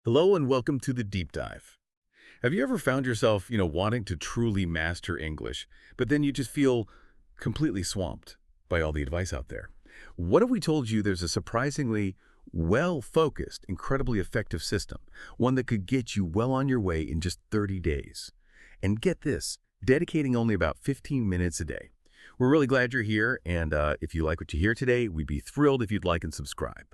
Hello and welcome to the Deep Dive. Have you ever found yourself, wanting to truly master English, but then you just feel completely swamped by all the advice out there? What if we told you there's a surprisingly well-focused, incredibly effective system, one that could get you well on your way in just 30 days? And get this, dedicating only about 15 minutes a day. We're really glad you're here, and if you like what you hear today, we'd be thrilled if you'd like and subscribe.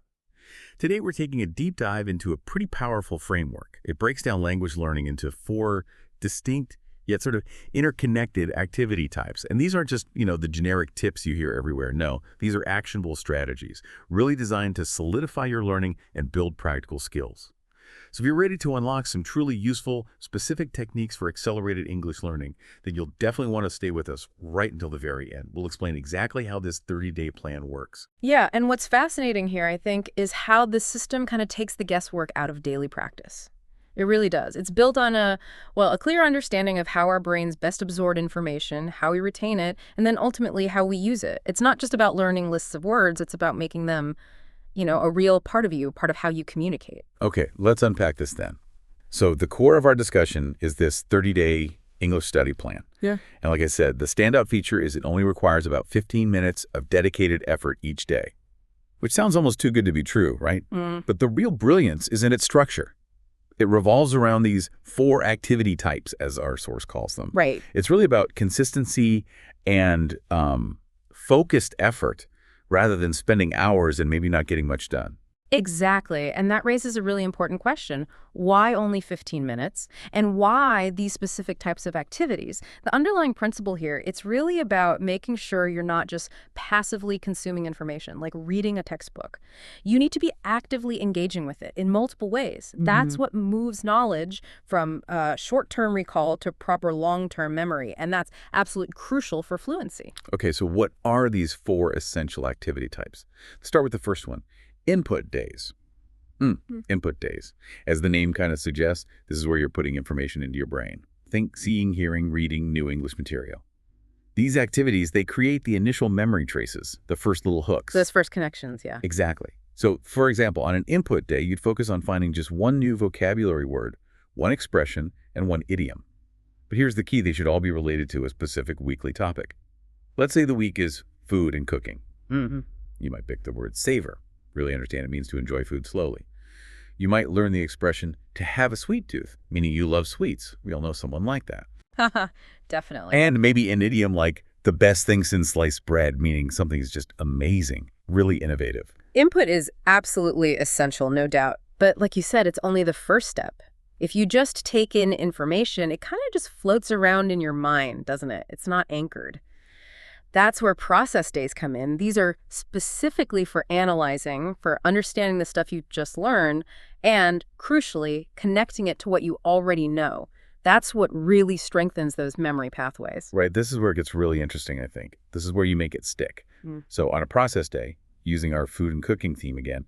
Today, we're taking a deep dive into a pretty powerful framework. It breaks down language learning into 4 distinct, yet sort of interconnected activity types. And these aren't just, the generic tips you hear everywhere. No, these are actionable strategies, really designed to solidify your learning and build practical skills. So if you're ready to unlock some truly useful, specific techniques for accelerated English learning, then you'll definitely want to stay with us right until the very end. We'll explain exactly how this 30-day plan works. Yeah, and what's fascinating here, I think, is how the system kind of takes the guesswork out of daily practice. It really does. It's built on a clear understanding of how our brains best absorb information, how we retain it, and then ultimately how we use it. It's not just about learning lists of words, it's about making them a real part of you, part of how you communicate. Okay, let's unpack this then. So the core of our discussion is this 30-day English study plan. Yeah. And like I said, the standout feature is it only requires about 15 minutes of dedicated effort each day, which sounds almost too good to be true, right? But the real brilliance is in its structure. It revolves around these 4 activity types, as our source calls them. Right. It's really about consistency and focused effort, rather than spending hours and maybe not getting much done. Exactly. And that raises a really important question. Why only 15 minutes? And why these specific types of activities? The underlying principle here, it's really about making sure you're not just passively consuming information, like reading a textbook. You need to be actively engaging with it in multiple ways. That's what moves knowledge from short-term recall to proper long-term memory. And that's absolutely crucial for fluency. Okay, so what are these 4 essential activity types? Let's start with the first one. Input days. Input days. As the name kind of suggests, this is where you're putting information into your brain. Think seeing, hearing, reading new English material. These activities, they create the initial memory traces, the first little hooks. Those first connections, yeah. Exactly. So, for example, on an input day, you'd focus on finding just one new vocabulary word, one expression, and one idiom. But here's the key. They should all be related to a specific weekly topic. Let's say the week is food and cooking. You might pick the word savor. Really understand it means to enjoy food slowly. You might learn the expression to have a sweet tooth, meaning you love sweets. We all know someone like that. Definitely. And maybe an idiom like the best thing since sliced bread, meaning something is just amazing, really innovative. Input is absolutely essential, no doubt. But like you said, it's only the first step. If you just take in information, it kind of just floats around in your mind, doesn't it? It's not anchored. That's where process days come in. These are specifically for analyzing, for understanding the stuff you just learned, and, crucially, connecting it to what you already know. That's what really strengthens those memory pathways. Right. This is where it gets really interesting, I think. This is where you make it stick. So on a process day, using our food and cooking theme again,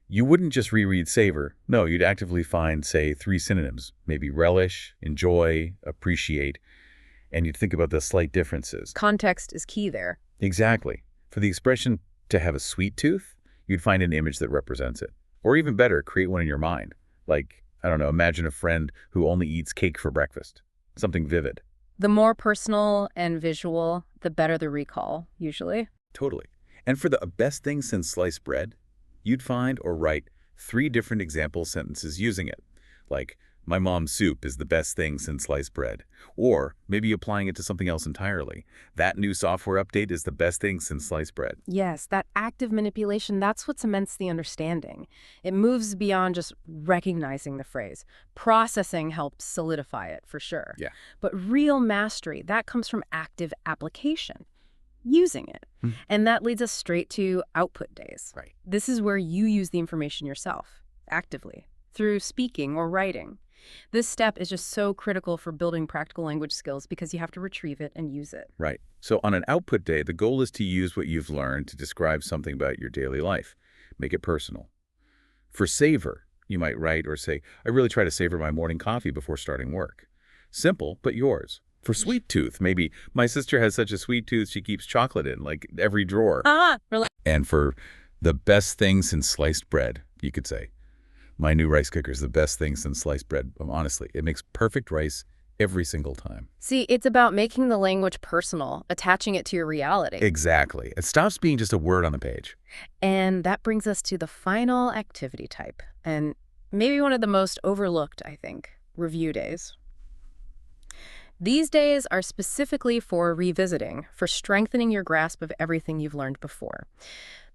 you wouldn't just reread savor. No, you'd actively find, say, 3 synonyms, maybe relish, enjoy, appreciate, and you'd think about the slight differences. Context is key there. Exactly. For the expression to have a sweet tooth, you'd find an image that represents it. Or even better, create one in your mind. Like, I don't know, imagine a friend who only eats cake for breakfast. Something vivid. The more personal and visual, the better the recall, usually. Totally. And for the best thing since sliced bread, you'd find or write 3 different example sentences using it. Like, my mom's soup is the best thing since sliced bread. Or maybe applying it to something else entirely. That new software update is the best thing since sliced bread. Yes, that active manipulation, that's what cements the understanding. It moves beyond just recognizing the phrase. Processing helps solidify it, for sure. Yeah. But real mastery, that comes from active application, using it. And that leads us straight to output days. Right. This is where you use the information yourself, actively, through speaking or writing. This step is just so critical for building practical language skills because you have to retrieve it and use it. Right. So on an output day, the goal is to use what you've learned to describe something about your daily life. Make it personal. For savor, you might write or say, I really try to savor my morning coffee before starting work. Simple, but yours. For sweet tooth, maybe my sister has such a sweet tooth she keeps chocolate in, like every drawer. Really? And for the best thing since sliced bread, you could say, My new rice cooker is the best thing since sliced bread. Honestly, it makes perfect rice every single time. See, it's about making the language personal, attaching it to your reality. Exactly. It stops being just a word on the page. And that brings us to the final activity type, and maybe one of the most overlooked, I think, review days. These days are specifically for revisiting, for strengthening your grasp of everything you've learned before.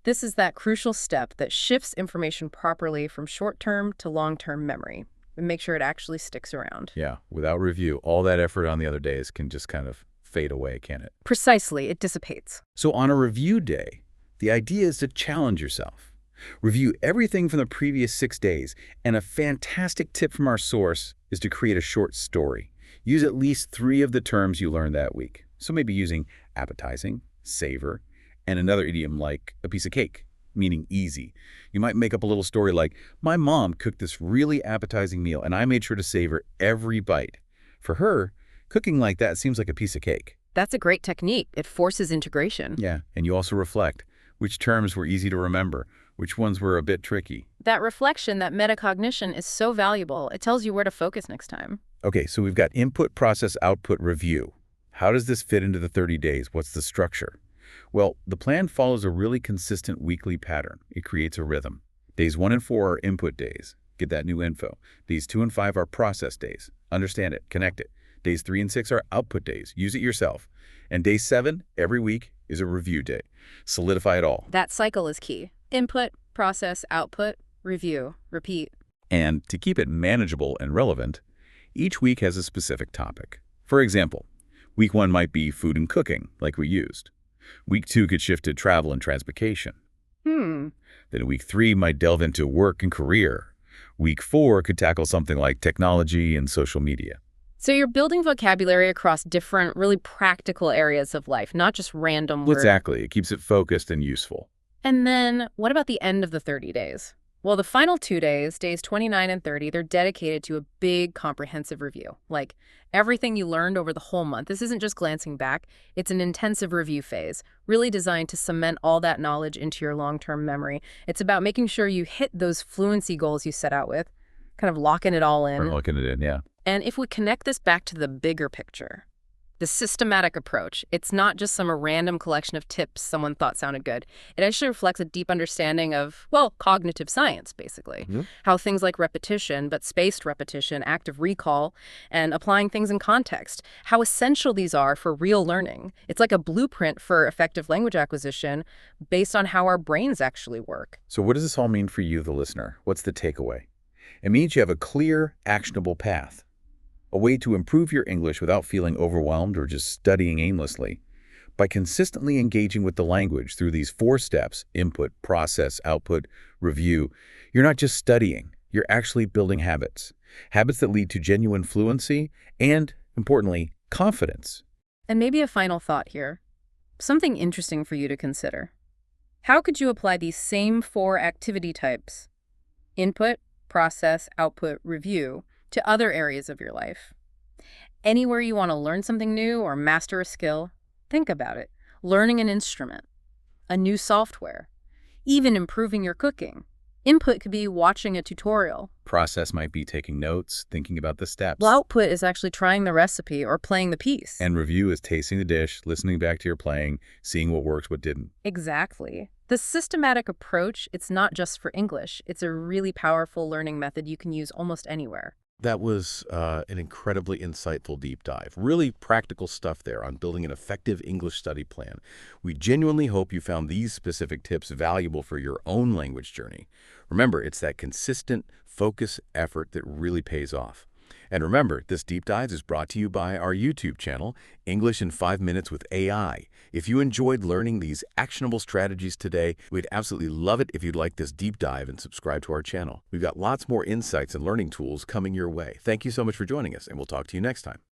This is that crucial step that shifts information properly from short-term to long-term memory and make sure it actually sticks around. Yeah, without review, all that effort on the other days can just kind of fade away, can it? Precisely, it dissipates. So on a review day, the idea is to challenge yourself. Review everything from the previous 6 days, and a fantastic tip from our source is to create a short story. Use at least 3 of the terms you learned that week. So maybe using appetizing, savor, and another idiom like a piece of cake, meaning easy. You might make up a little story like, my mom cooked this really appetizing meal and I made sure to savor every bite. For her, cooking like that seems like a piece of cake. That's a great technique. It forces integration. Yeah, and you also reflect which terms were easy to remember, which ones were a bit tricky. That reflection, that metacognition is so valuable. It tells you where to focus next time. Okay, so we've got input, process, output, review. How does this fit into the 30 days? What's the structure? Well, the plan follows a really consistent weekly pattern. It creates a rhythm. Days 1 and 4 are input days. Get that new info. Days 2 and 5 are process days. Understand it, connect it. Days 3 and 6 are output days. Use it yourself. And day 7, every week, is a review day. Solidify it all. That cycle is key. Input, process, output, review, repeat. And to keep it manageable and relevant, each week has a specific topic. For example, week 1 might be food and cooking, like we used. Week 2 could shift to travel and transportation. Then week 3 might delve into work and career. Week 4 could tackle something like technology and social media. So you're building vocabulary across different, really practical areas of life, not just random words. Exactly. It keeps it focused and useful. And then what about the end of the 30 days? Well, the final 2 days, days 29 and 30, they're dedicated to a big comprehensive review, like everything you learned over the whole month. This isn't just glancing back. It's an intensive review phase, really designed to cement all that knowledge into your long-term memory. It's about making sure you hit those fluency goals you set out with, kind of locking it all in. Locking it in, yeah. And if we connect this back to the bigger picture, the systematic approach, it's not just some random collection of tips someone thought sounded good. It actually reflects a deep understanding of, well, cognitive science, basically. How things like repetition, but spaced repetition, active recall, and applying things in context, how essential these are for real learning. It's like a blueprint for effective language acquisition based on how our brains actually work. So what does this all mean for you, the listener? What's the takeaway? It means you have a clear, actionable path. A way to improve your English without feeling overwhelmed or just studying aimlessly. By consistently engaging with the language through these 4 steps, input, process, output, review, you're not just studying, you're actually building habits. Habits that lead to genuine fluency and, importantly, confidence. And maybe a final thought here. Something interesting for you to consider. How could you apply these same 4 activity types, input, process, output, review, to other areas of your life? Anywhere you want to learn something new or master a skill, think about it. Learning an instrument, a new software, even improving your cooking. Input could be watching a tutorial. Process might be taking notes, thinking about the steps. Well, output is actually trying the recipe or playing the piece. And review is tasting the dish, listening back to your playing, seeing what works, what didn't. Exactly. The systematic approach, it's not just for English. It's a really powerful learning method you can use almost anywhere. That was an incredibly insightful deep dive. Really practical stuff there on building an effective English study plan. We genuinely hope you found these specific tips valuable for your own language journey. Remember, it's that consistent focus effort that really pays off. And remember, this deep dive is brought to you by our YouTube channel, English in 5 Minutes with AI. If you enjoyed learning these actionable strategies today, we'd absolutely love it if you'd like this deep dive and subscribe to our channel. We've got lots more insights and learning tools coming your way. Thank you so much for joining us, and we'll talk to you next time.